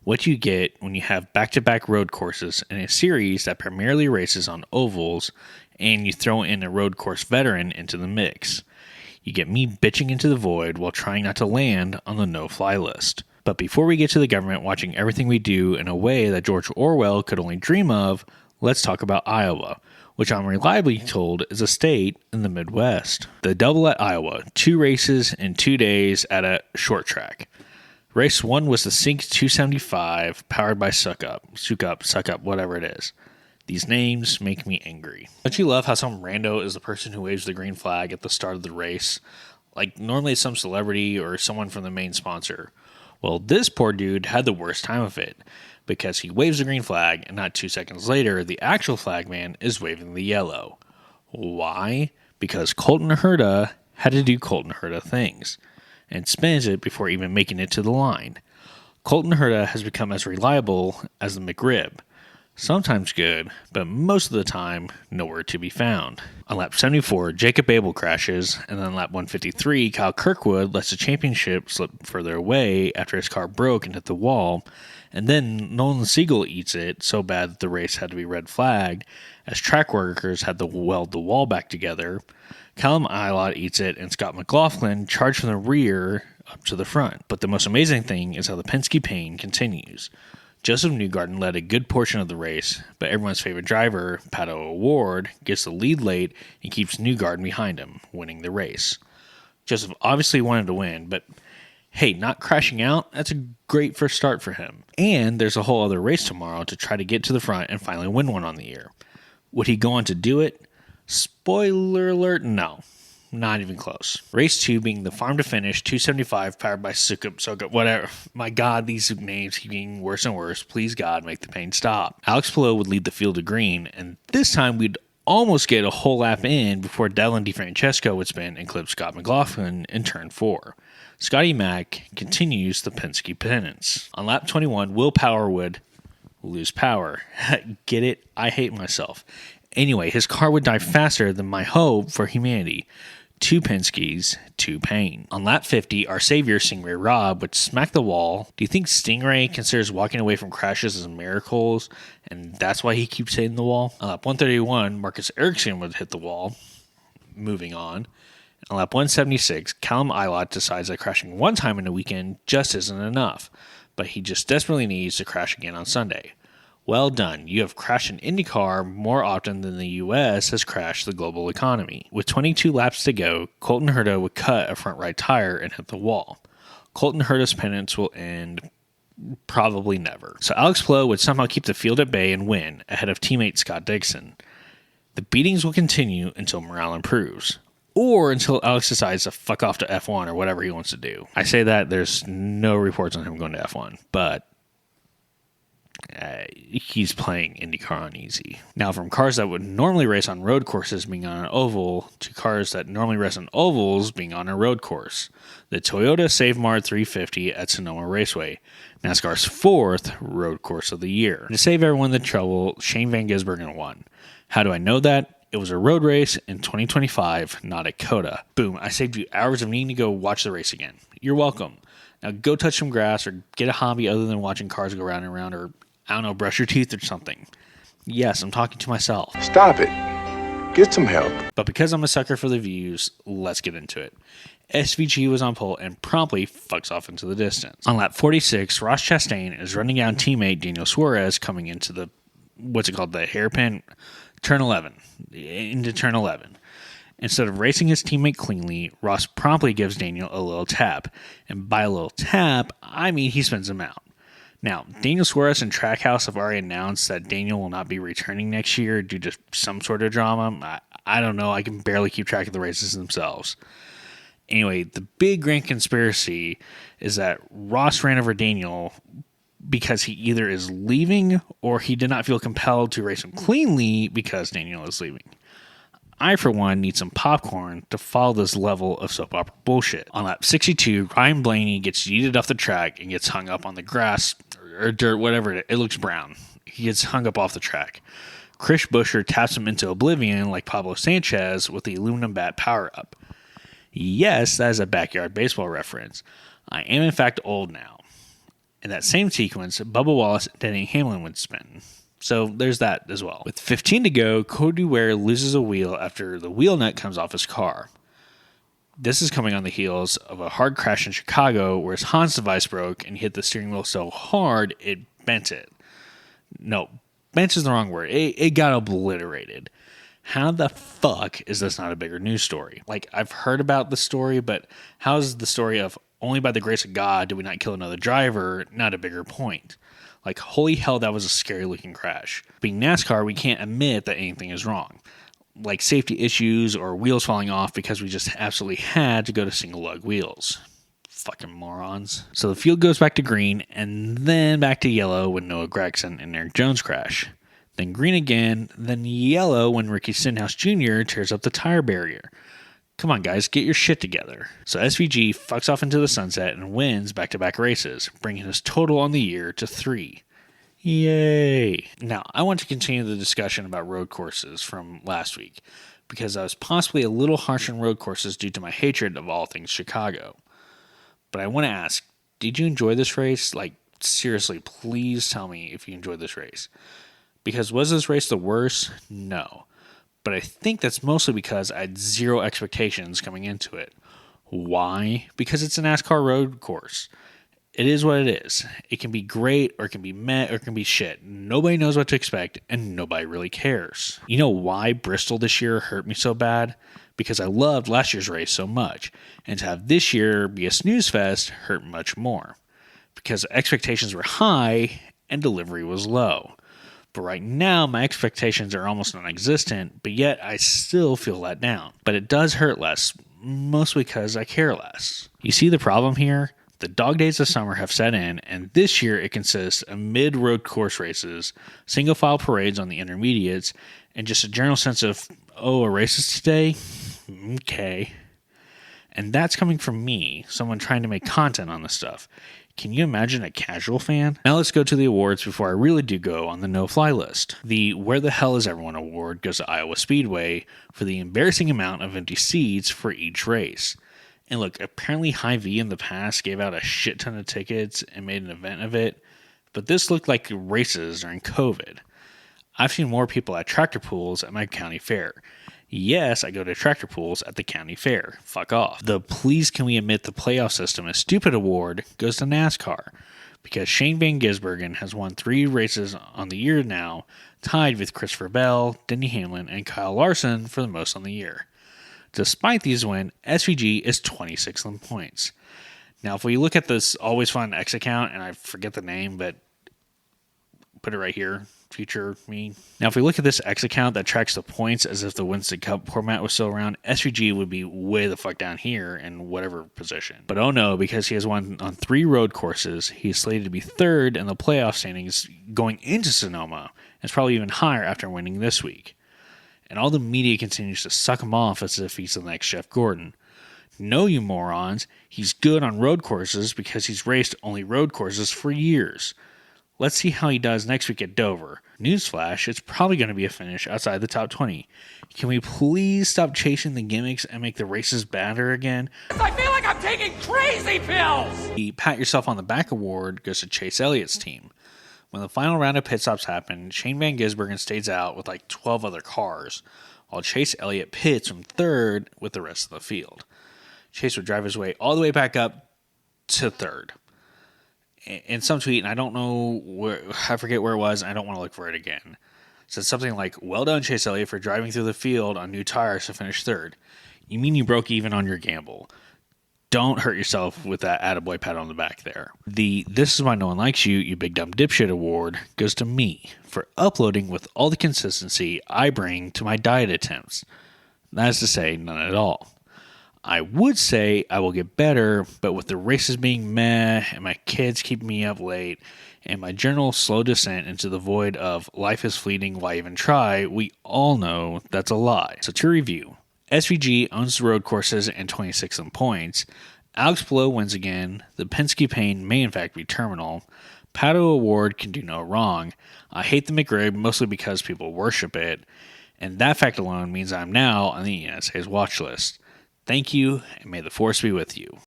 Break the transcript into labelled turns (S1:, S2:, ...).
S1: what you get when you have back-to-back road courses in a series that primarily races on ovals, and you throw in a road course veteran into the mix. You get me bitching into the void while trying not to land on the no-fly list. But before we get to the government watching everything we do in a way that George Orwell could only dream of, let's talk about Iowa, which I'm reliably told is a state in the Midwest. The double at Iowa, 2 races in 2 days at a short track. Race 1 was the Sync 275, powered by Suck Up, whatever it is. These names make me angry. Don't you love how some rando is the person who waves the green flag at the start of the race? Like, normally it's some celebrity or someone from the main sponsor. Well, this poor dude had the worst time of it, because he waves the green flag, and not 2 seconds later, the actual flagman is waving the yellow. Why? Because Colton Herta had to do Colton Herta things, and spins it before even making it to the line. Colton Herta has become as reliable as the McRib. Sometimes good, but most of the time, nowhere to be found. On lap 74, Jacob Abel crashes, and on lap 153, Kyle Kirkwood lets the championship slip further away after his car broke and hit the wall, and then Nolan Siegel eats it so bad that the race had to be red flagged, as track workers had to weld the wall back together. Callum Ilott eats it, and Scott McLaughlin charged from the rear up to the front. But the most amazing thing is how the Penske Pain continues. Joseph Newgarden led a good portion of the race, but everyone's favorite driver, Pato O'Ward, gets the lead late and keeps Newgarden behind him, winning the race. Joseph obviously wanted to win, but hey, not crashing out, that's a great first start for him. And there's a whole other race tomorrow to try to get to the front and finally win one on the year. Would he go on to do it? Spoiler alert, no. Not even close. Race 2 being the Farm to Finish 275 powered by Suka, whatever. My God, these names keep getting worse and worse. Please, God, make the pain stop. Alex Palou would lead the field to green, and this time we'd almost get a whole lap in before Dylan DeFrancesco would spin and clip Scott McLaughlin in turn 4. Scotty Mack continues the Penske penance. On lap 21, Will Power would lose power. Get it? I hate myself. Anyway, his car would die faster than my hope for humanity. 2 Penskes, 2 pain. On lap 50, our savior, Stingray Robb, would smack the wall. Do you think Stingray considers walking away from crashes as miracles, and that's why he keeps hitting the wall? On lap 131, Marcus Ericsson would hit the wall. Moving on. On lap 176, Callum Ilott decides that crashing one time in a weekend just isn't enough, but he just desperately needs to crash again on Sunday. Well done. You have crashed an IndyCar more often than the U.S. has crashed the global economy. With 22 laps to go, Colton Herta would cut a front right tire and hit the wall. Colton Herta's penance will end probably never. So Alex Palou would somehow keep the field at bay and win, ahead of teammate Scott Dixon. The beatings will continue until morale improves. Or until Alex decides to fuck off to F1 or whatever he wants to do. I say that, there's no reports on him going to F1, but he's playing IndyCar on easy. Now, from cars that would normally race on road courses being on an oval to cars that normally race on ovals being on a road course. The Toyota Save Mart 350 at Sonoma Raceway, NASCAR's 4th road course of the year. To save everyone the trouble, Shane Van Gisbergen won. How do I know that? It was a road race in 2025, not a COTA. Boom, I saved you hours of needing to go watch the race again. You're welcome. Now go touch some grass or get a hobby other than watching cars go round and round, or I don't know, brush your teeth or something. Yes, I'm talking to myself.
S2: Stop it. Get some help.
S1: But because I'm a sucker for the views, let's get into it. SVG was on pole and promptly fucks off into the distance. On lap 46, Ross Chastain is running down teammate Daniel Suárez coming into the, the hairpin, turn 11, into turn 11. Instead of racing his teammate cleanly, Ross promptly gives Daniel a little tap. And by a little tap, I mean he spins him out. Now, Daniel Suárez and Trackhouse have already announced that Daniel will not be returning next year due to some sort of drama. I don't know. I can barely keep track of the races themselves. Anyway, the big grand conspiracy is that Ross ran over Daniel because he either is leaving or he did not feel compelled to race him cleanly because Daniel is leaving. I, for one, need some popcorn to follow this level of soap opera bullshit. On lap 62, Ryan Blaney gets yeeted off the track and gets hung up on the grass or dirt, whatever it looks brown. He gets hung up off the track. Chris Buescher taps him into oblivion like Pablo Sanchez with the aluminum bat power-up. Yes, that is a backyard baseball reference. I am in fact old now. In that same sequence, Bubba Wallace and Denny Hamlin would spin. So there's that as well. With 15 to go, Cody Ware loses a wheel after the wheel nut comes off his car. This is coming on the heels of a hard crash in Chicago where his Hans device broke and he hit the steering wheel so hard it bent it. No, bent is the wrong word. It got obliterated. How the fuck is this not a bigger news story? Like, I've heard about the story, but how is the story of only by the grace of God did we not kill another driver not a bigger point? Like, holy hell, that was a scary looking crash. Being NASCAR, we can't admit that anything is wrong. Like safety issues or wheels falling off because we just absolutely had to go to single lug wheels. Fucking morons. So the field goes back to green and then back to yellow when Noah Gragson and Eric Jones crash. Then green again, then yellow when Ricky Stenhouse Jr. tears up the tire barrier. Come on, guys, get your shit together. So SVG fucks off into the sunset and wins back-to-back races, bringing his total on the year to 3. Yay! Now, I want to continue the discussion about road courses from last week, because I was possibly a little harsh on road courses due to my hatred of all things Chicago. But I want to ask, did you enjoy this race? Like, seriously, please tell me if you enjoyed this race. Because was this race the worst? No. But I think that's mostly because I had zero expectations coming into it. Why? Because it's a NASCAR road course. It is what it is. It can be great, or it can be meh, or it can be shit. Nobody knows what to expect, and nobody really cares. You know why Bristol this year hurt me so bad? Because I loved last year's race so much, and to have this year be a snooze fest hurt much more. Because expectations were high, and delivery was low. But right now, my expectations are almost non-existent, but yet I still feel let down. But it does hurt less, mostly because I care less. You see the problem here? The dog days of summer have set in, and this year it consists of mid-road course races, single-file parades on the intermediates, and just a general sense of, oh, a race is today? Okay. And that's coming from me, someone trying to make content on this stuff. Can you imagine a casual fan? Now let's go to the awards before I really do go on the no-fly list. The Where the Hell Is Everyone award goes to Iowa Speedway for the embarrassing amount of empty seats for each race. And look, apparently Hy-Vee in the past gave out a shit ton of tickets and made an event of it, but this looked like races during COVID. I've seen more people at tractor pools at my county fair. Yes, I go to tractor pools at the county fair. Fuck off. The Please Can We Admit the Playoff System is Stupid award goes to NASCAR, because Shane Van Gisbergen has won 3 races on the year now, tied with Christopher Bell, Denny Hamlin, and Kyle Larson for the most on the year. Despite these wins, SVG is 26th in points. Now, if we look at this Always Fun X account, and I forget the name, but put it right here, future me. Now, if we look at this X account that tracks the points as if the Winston Cup format was still around, SVG would be way the fuck down here in whatever position. But oh no, because he has won on 3 road courses, he's slated to be 3rd in the playoff standings going into Sonoma, and it's probably even higher after winning this week. And all the media continues to suck him off as if he's the next Jeff Gordon. No, you morons, he's good on road courses because he's raced only road courses for years. Let's see how he does next week at Dover. Newsflash, it's probably going to be a finish outside the top 20. Can we please stop chasing the gimmicks and make the races better again?
S3: I feel like I'm taking crazy pills!
S1: The Pat Yourself on the Back award goes to Chase Elliott's team. When the final round of pit stops happened, Shane Van Gisbergen stays out with like 12 other cars, while Chase Elliott pits from 3rd with the rest of the field. Chase would drive his way all the way back up to 3rd. In some tweet, and I don't know where, I forget where it was, and I don't want to look for it again, said something like, "Well done, Chase Elliott, for driving through the field on new tires to finish 3rd. You mean you broke even on your gamble? Don't hurt yourself with that attaboy pat on the back there." The This Is Why No One Likes You, You Big Dumb Dipshit award goes to me for uploading with all the consistency I bring to my diet attempts. That is to say, none at all. I would say I will get better, but with the races being meh, and my kids keeping me up late, and my general slow descent into the void of life is fleeting, why even try, we all know that's a lie. So to review, SVG owns the road courses and 26th in points. Alex Palou wins again. The Penske Pain may in fact be terminal. Pato Award can do no wrong. I hate the McRib mostly because people worship it. And that fact alone means I'm now on the United States watch list. Thank you, and may the force be with you.